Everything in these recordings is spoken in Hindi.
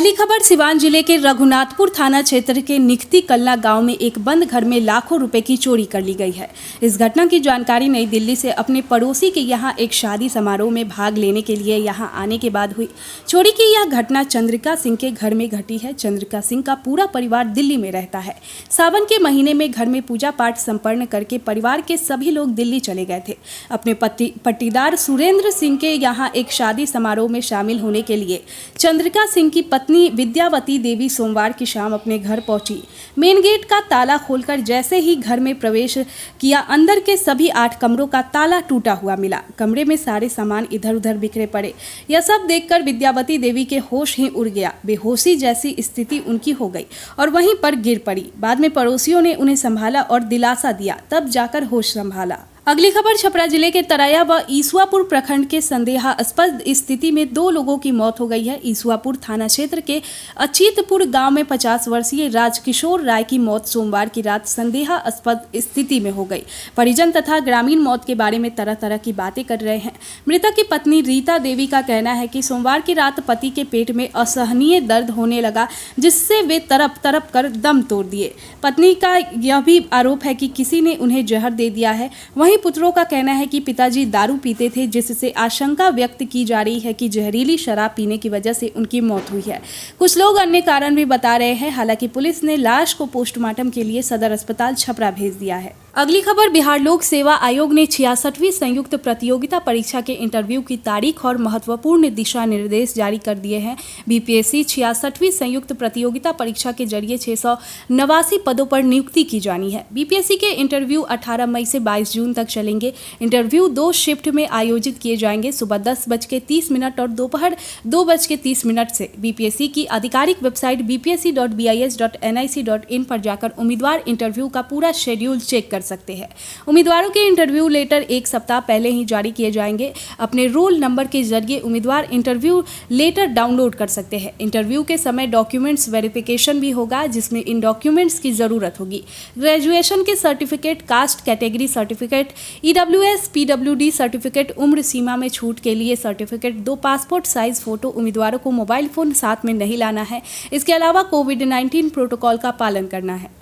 अगली खबर सिवान जिले के रघुनाथपुर थाना क्षेत्र के निखती कल्ला गांव में एक बंद घर में लाखों रुपए की चोरी कर ली गई है। इस घटना की जानकारी नई दिल्ली से अपने पड़ोसी के यहां एक शादी समारोह में भाग लेने के लिए यहां आने के बाद हुई। चोरी की यह घटना चंद्रिका सिंह के घर में घटी है। चंद्रिका सिंह का पूरा परिवार दिल्ली में रहता है। सावन के महीने में घर में पूजा पाठ संपन्न करके परिवार के सभी लोग दिल्ली चले गए थे अपने पट्टीदार सुरेंद्र सिंह के यहाँ एक शादी समारोह में शामिल होने के लिए। चंद्रिका सिंह की पत्नी विद्यावती देवी सोमवार की शाम अपने घर पहुंची। मेन गेट का ताला खोलकर जैसे ही घर में प्रवेश किया, अंदर के सभी 8 कमरों का ताला टूटा हुआ मिला। कमरे में सारे सामान इधर उधर बिखरे पड़े। यह सब देखकर विद्यावती देवी के होश ही उड़ गया। बेहोशी जैसी स्थिति उनकी हो गई और वहीं पर गिर पड़ी। बाद में पड़ोसियों ने उन्हें संभाला और दिलासा दिया, तब जाकर होश संभाला। अगली खबर छपरा जिले के तराया व ईसुआपुर प्रखंड के संदेहास्पद स्थिति में 2 लोगों की मौत हो गई है। ईसुआपुर थाना क्षेत्र के अचीतपुर गांव में 50 वर्षीय राजकिशोर राय की मौत सोमवार की रात संदेहास्पद स्थिति में हो गई। परिजन तथा ग्रामीण मौत के बारे में तरह तरह की बातें कर रहे हैं। मृतक की पत्नी रीता देवी का कहना है कि सोमवार की रात पति के पेट में असहनीय दर्द होने लगा, जिससे वे तड़प तड़प कर दम तोड़ दिए। पत्नी का यह भी आरोप है कि किसी ने उन्हें जहर दे दिया है। वहीं पुत्रों का कहना है कि पिताजी दारू पीते थे, जिससे आशंका व्यक्त की जा रही है कि जहरीली शराब पीने की वजह से उनकी मौत हुई है। कुछ लोग अन्य कारण भी बता रहे हैं। हालांकि पुलिस ने लाश को पोस्टमार्टम के लिए सदर अस्पताल छपरा भेज दिया है। अगली खबर बिहार लोक सेवा आयोग ने 66वीं संयुक्त प्रतियोगिता परीक्षा के इंटरव्यू की तारीख और महत्वपूर्ण दिशा निर्देश जारी कर दिए हैं। बीपीएससी 66वीं संयुक्त प्रतियोगिता परीक्षा के जरिए 689 पदों पर नियुक्ति की जानी है। बीपीएससी के इंटरव्यू 18 मई से 22 जून तक चलेंगे। इंटरव्यू 2 शिफ्ट में आयोजित किए जाएंगे, सुबह 10:30 और दोपहर 2:30 से। बीपीएससी की आधिकारिक वेबसाइट bpsc.bis.nic.in पर जाकर उम्मीदवार इंटरव्यू का पूरा शेड्यूल चेक कर सकते हैं। उम्मीदवारों के इंटरव्यू लेटर 1 सप्ताह पहले ही जारी किए जाएंगे। अपने रोल नंबर के जरिए उम्मीदवार इंटरव्यू लेटर डाउनलोड कर सकते हैं। इंटरव्यू के समय डॉक्यूमेंट्स वेरिफिकेशन भी होगा, जिसमें इन डॉक्यूमेंट्स की जरूरत होगी। ग्रेजुएशन के certificate, caste category certificate, EWS PWD certificate, उम्र सीमा में छूट के लिए सर्टिफिकेट, 2 पासपोर्ट साइज फोटो। उम्मीदवारों को मोबाइल फोन साथ में नहीं लाना है। इसके अलावा कोविड-19 प्रोटोकॉल का पालन करना है।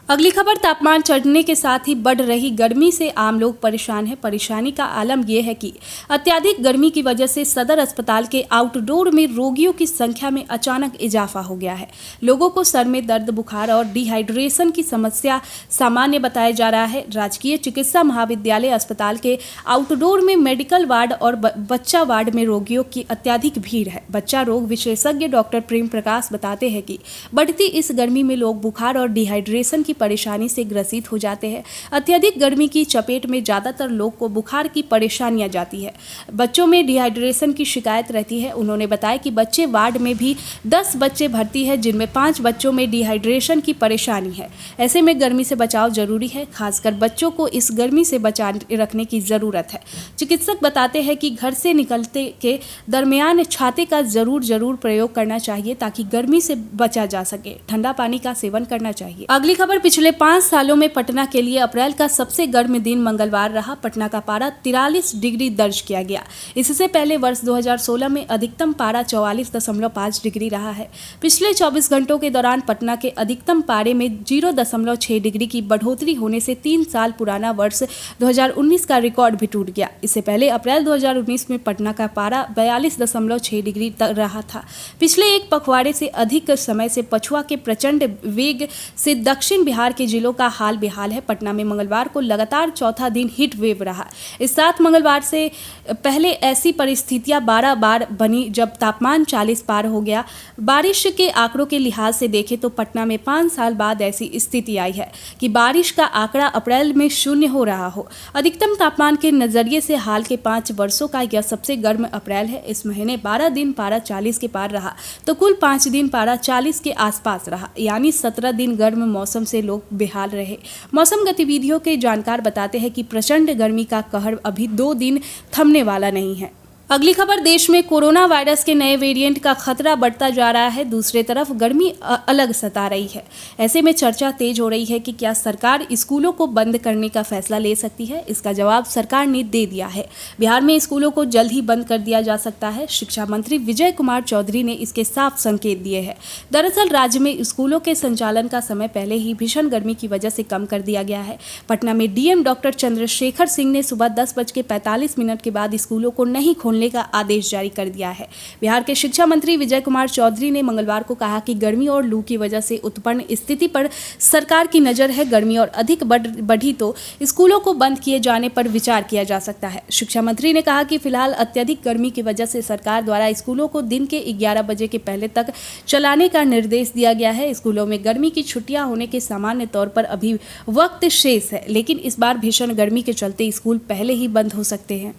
अगली खबर तापमान चढ़ने के साथ ही बढ़ रही गर्मी से आम लोग परेशान हैं। परेशानी का आलम यह है कि अत्यधिक गर्मी की वजह से सदर अस्पताल के आउटडोर में रोगियों की संख्या में अचानक इजाफा हो गया है। लोगों को सर में दर्द, बुखार और डिहाइड्रेशन की समस्या सामान्य बताया जा रहा है। राजकीय चिकित्सा महाविद्यालय अस्पताल के आउटडोर में मेडिकल वार्ड और बच्चा वार्ड में रोगियों की अत्यधिक भीड़ है। बच्चा रोग विशेषज्ञ डॉक्टर प्रेम प्रकाश बताते हैं कि बढ़ती इस गर्मी में लोग बुखार और डिहाइड्रेशन की परेशानी से ग्रसित हो जाते हैं। अत्यधिक गर्मी की चपेट में ज्यादातर लोग को बुखार की परेशानियां जाती है। बच्चों में डिहाइड्रेशन की शिकायत रहती है। उन्होंने बताया कि बच्चे वार्ड में भी 10 बच्चे भर्ती है, जिनमें 5 बच्चों में डिहाइड्रेशन की परेशानी है। ऐसे में गर्मी से बचाव जरूरी है। खासकर बच्चों को इस गर्मी से बचा रखने की जरूरत है। चिकित्सक बताते हैं कि घर से निकलते के दरमियान छाते का जरूर प्रयोग करना चाहिए, ताकि गर्मी से बचा जा सके। ठंडा पानी का सेवन करना चाहिए। अगली खबर पिछले 5 सालों में पटना के लिए अप्रैल का सबसे गर्म दिन मंगलवार रहा। पटना का पारा 43 डिग्री दर्ज किया गया। इससे पहले वर्ष 2016 में अधिकतम पारा 44.5 डिग्री रहा है। पिछले 24 घंटों के दौरान पटना के अधिकतम पारे में 0.6 डिग्री की बढ़ोतरी होने से 3 साल पुराना वर्ष 2019 का रिकॉर्ड भी टूट गया। इससे पहले अप्रैल 2019 में पटना का पारा 42.6 डिग्री तक रहा था। पिछले एक पखवाड़े से अधिक समय से पछुआ के प्रचंड वेग से दक्षिण बिहार के जिलों का हाल बेहाल है। पटना में मंगलवार को लगातार चौथा दिन हीट वेव रहा। इस साथ मंगलवार से पहले ऐसी परिस्थितियां 12 बार बनी जब तापमान 40 पार हो गया। बारिश के आंकड़ों के लिहाज से देखें तो पटना में 5 साल बाद ऐसी स्थिति आई है कि बारिश का आंकड़ा अप्रैल में 0 हो रहा हो। अधिकतम तापमान के नजरिए से हाल के 5 वर्षों का यह सबसे गर्म अप्रैल है। इस महीने 12 दिन पारा 40 के पार रहा तो कुल 5 दिन पारा 40 के आसपास रहा, यानी 17 दिन गर्म मौसम से लोग बेहाल रहे। मौसम गतिविधियों के जानकार बताते हैं कि प्रचंड गर्मी का कहर अभी 2 दिन थमने वाला नहीं है। अगली खबर, देश में कोरोना वायरस के नए वेरिएंट का खतरा बढ़ता जा रहा है। दूसरी तरफ गर्मी अलग सता रही है। ऐसे में चर्चा तेज हो रही है कि क्या सरकार स्कूलों को बंद करने का फैसला ले सकती है। इसका जवाब सरकार ने दे दिया है। बिहार में स्कूलों को जल्द ही बंद कर दिया जा सकता है। शिक्षा मंत्री विजय कुमार चौधरी ने इसके साफ संकेत दिए हैं। दरअसल राज्य में स्कूलों के संचालन का समय पहले ही भीषण गर्मी की वजह से कम कर दिया गया है। पटना में डीएम डॉक्टर चंद्रशेखर सिंह ने सुबह 10:45 के बाद स्कूलों को नहीं खोलने का आदेश जारी कर दिया है। बिहार के शिक्षा मंत्री विजय कुमार चौधरी ने मंगलवार को कहा कि गर्मी और लू की वजह से उत्पन्न स्थिति पर सरकार की नजर है। गर्मी और अधिक बढ़ी तो स्कूलों को बंद किए जाने पर विचार किया जा सकता है। शिक्षा मंत्री ने कहा कि फिलहाल अत्यधिक गर्मी की वजह से सरकार द्वारा स्कूलों को दिन के 11 बजे के पहले तक चलाने का निर्देश दिया गया है। स्कूलों में गर्मी की छुट्टियां होने के सामान्य तौर पर अभी वक्त शेष है, लेकिन इस बार भीषण गर्मी के चलते स्कूल पहले ही बंद हो सकते हैं।